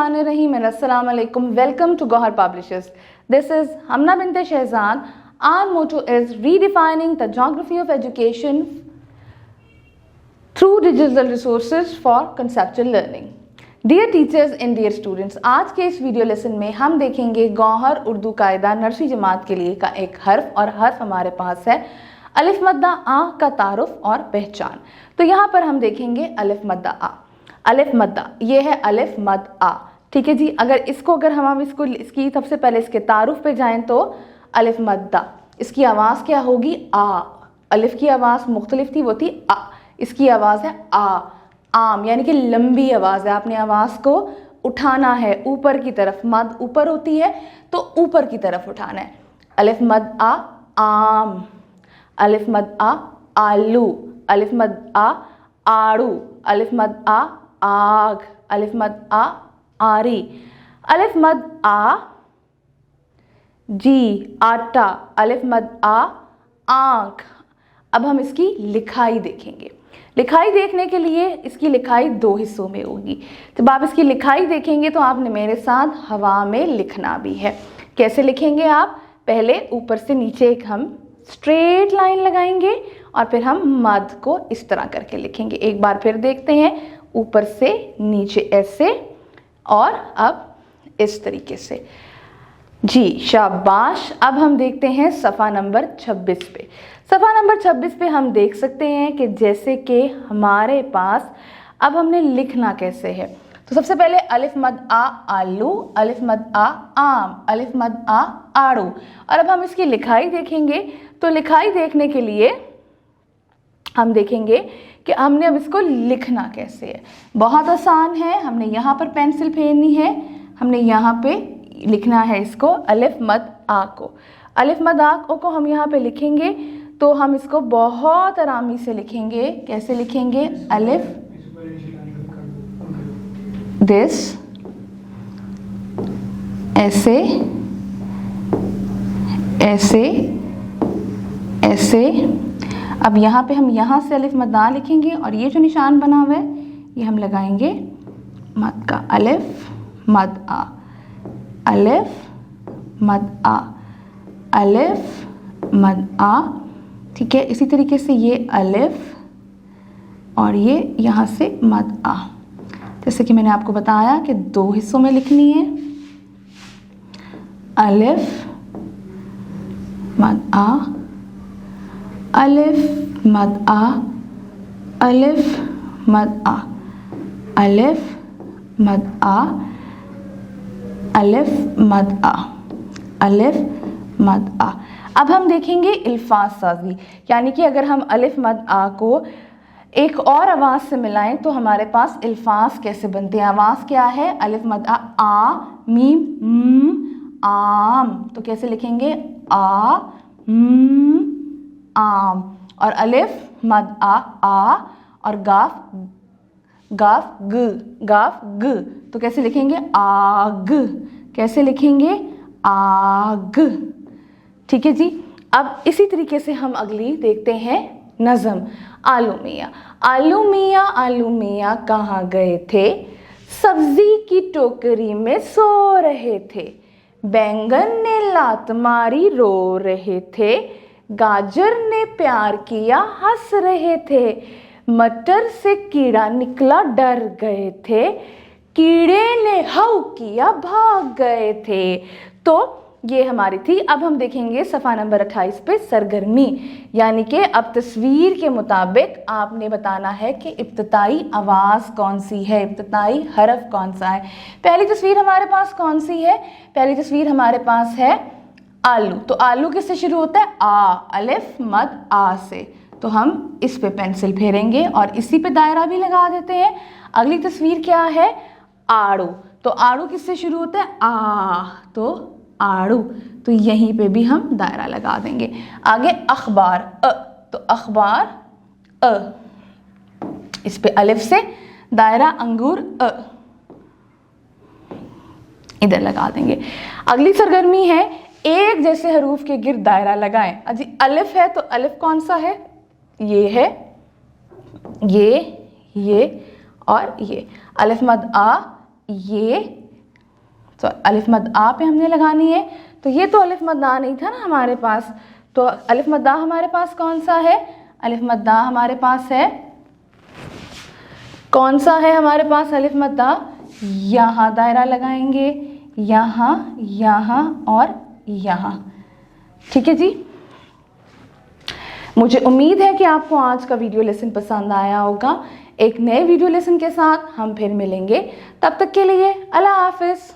बिस्मिल्लाहिर्रहमानिर्रहीम and Assalamu alaikum. Welcome to Gohar Publishers. This is Hamna Binte Shehzad. Our motto is redefining the geography of education through digital resources for conceptual learning. Dear teachers and dear students, आज के इस video lesson में हम देखेंगे गौहर उर्दू कायदा nursery जमात के लिए का एक हर्फ और हर्फ हमारे पास है अलिफ मद्दा आ का तारुफ और पहचान। तो यहाँ पर हम देखेंगे अलिफ मद्दा आ। अलिफ मद्दा ये है अलिफ मद आ, ठीक है जी। अगर हम इसकी सबसे पहले इसके तारुफ पे जाएं तो अलिफ मद्दा, इसकी आवाज़ क्या होगी आ। अलिफ की आवाज़ मुख्तलिफ थी, वो थी आ, इसकी आवाज़ है आ। आम यानी कि लंबी आवाज़ है, आपने आवाज़ को उठाना है ऊपर की तरफ। मद ऊपर होती है तो ऊपर की तरफ उठाना है। अलिफ मद आ आम, अलिफ मद आ आलू, अलिफ मद आ आड़ू, अलिफ मद आ आग, अलिफ मद आ आरी, अलिफ मद आ जी आटा, अलिफ मद आ आँख। अब हम इसकी लिखाई देखेंगे। लिखाई देखने के लिए इसकी लिखाई दो हिस्सों में होगी। जब आप इसकी लिखाई देखेंगे तो आपने मेरे साथ हवा में लिखना भी है। कैसे लिखेंगे आप? पहले ऊपर से नीचे एक हम स्ट्रेट लाइन लगाएंगे और फिर हम मद को इस तरह करके लिखेंगे। एक बार फिर देखते हैं, ऊपर से नीचे ऐसे और अब इस तरीके से जी, शाबाश। अब हम देखते हैं सफ़ा नंबर 26 पे। सफ़ा नंबर 26 पे हम देख सकते हैं कि जैसे कि हमारे पास अब हमने लिखना कैसे है। तो सबसे पहले अलिफ मद आ आलू, अलिफ मद आ आम, अलिफ मद आ आड़ू। और अब हम इसकी लिखाई देखेंगे। तो लिखाई देखने के लिए हम देखेंगे कि हमने अब इसको लिखना कैसे है। बहुत आसान है। हमने यहाँ पर पेंसिल फेरनी है, हमने यहाँ पे लिखना है इसको अलिफ मद आ को। अलिफ मद आ को हम यहाँ पे लिखेंगे तो हम इसको बहुत आरामी से लिखेंगे। कैसे लिखेंगे? अलिफ दिस, ऐसे ऐसे ऐसे। अब यहाँ पे हम यहाँ से अलिफ मद आ लिखेंगे और ये जो निशान बना हुआ है ये हम लगाएंगे मद का। अलिफ मद आ, अलिफ मद आ, अलिफ मद आ, ठीक है। इसी तरीके से ये अलिफ और ये यहाँ से मद आ। जैसे कि मैंने आपको बताया कि दो हिस्सों में लिखनी है। अलिफ मद आ, अलिफ मद आ, अलिफ मद आ, अलिफ मद आ, अलिफ मद आ, अलिफ मद आ। अब हम देखेंगे इल्फाज साजी, यानी कि अगर हम अलिफ मद आ को एक और आवाज़ से मिलाएं तो हमारे पास इल्फाज कैसे बनते हैं। आवाज़ क्या है? अलिफ मद आ मीम आम। तो कैसे लिखेंगे? आ आम। और अलिफ मद आ और गाफ ग। तो कैसे लिखेंगे? आग। कैसे लिखेंगे? आग, ठीक है जी। अब इसी तरीके से हम अगली देखते हैं नज़म। आलू मियाँ, आलू मियाँ, आलू मियाँ कहाँ गए थे? सब्जी की टोकरी में सो रहे थे। बैंगन ने लात मारी रो रहे थे। गाजर ने प्यार किया हंस रहे थे। मटर से कीड़ा निकला डर गए थे। कीड़े ने हाउ किया भाग गए थे। तो ये हमारी थी। अब हम देखेंगे सफ़ा नंबर 28 पे सरगर्मी, यानी कि अब तस्वीर के मुताबिक आपने बताना है कि इब्तिदाई आवाज़ कौन सी है, इब्तिदाई हरफ कौन सा है। पहली तस्वीर हमारे पास कौन सी है? पहली तस्वीर हमारे पास है आलू। तो आलू किससे शुरू होता है? आ, अलिफ मद आ से। तो हम इस पे पेंसिल फेरेंगे और इसी पे दायरा भी लगा देते हैं। अगली तस्वीर क्या है? आड़ू। तो आड़ू किससे शुरू होता है? आ, तो आड़ू। तो यहीं पे भी हम दायरा लगा देंगे। आगे अखबार, तो अखबार अ, इस पे अलिफ से दायरा अंगूर इधर लगा देंगे। अगली सरगर्मी है एक जैसे हरूफ के गिर्द दायरा लगाएं। अजी अलिफ है तो अलिफ कौन सा है? ये है, ये और ये। अलिफ मद आ, ये तो अलिफ मद आ पे हमने लगानी है। तो ये तो अलिफ मद आ नहीं था ना हमारे पास, तो अलिफ मद आ हमारे पास कौन सा है? अलिफ मद आ हमारे पास है, कौन सा है हमारे पास अलिफ मद आ? यहाँ दायरा लगाएंगे, यहाँ, यहाँ और यहाँ। ठीक है जी। मुझे उम्मीद है कि आपको आज का वीडियो लेसन पसंद आया होगा। एक नए वीडियो लेसन के साथ हम फिर मिलेंगे, तब तक के लिए अल्लाह हाफिज़।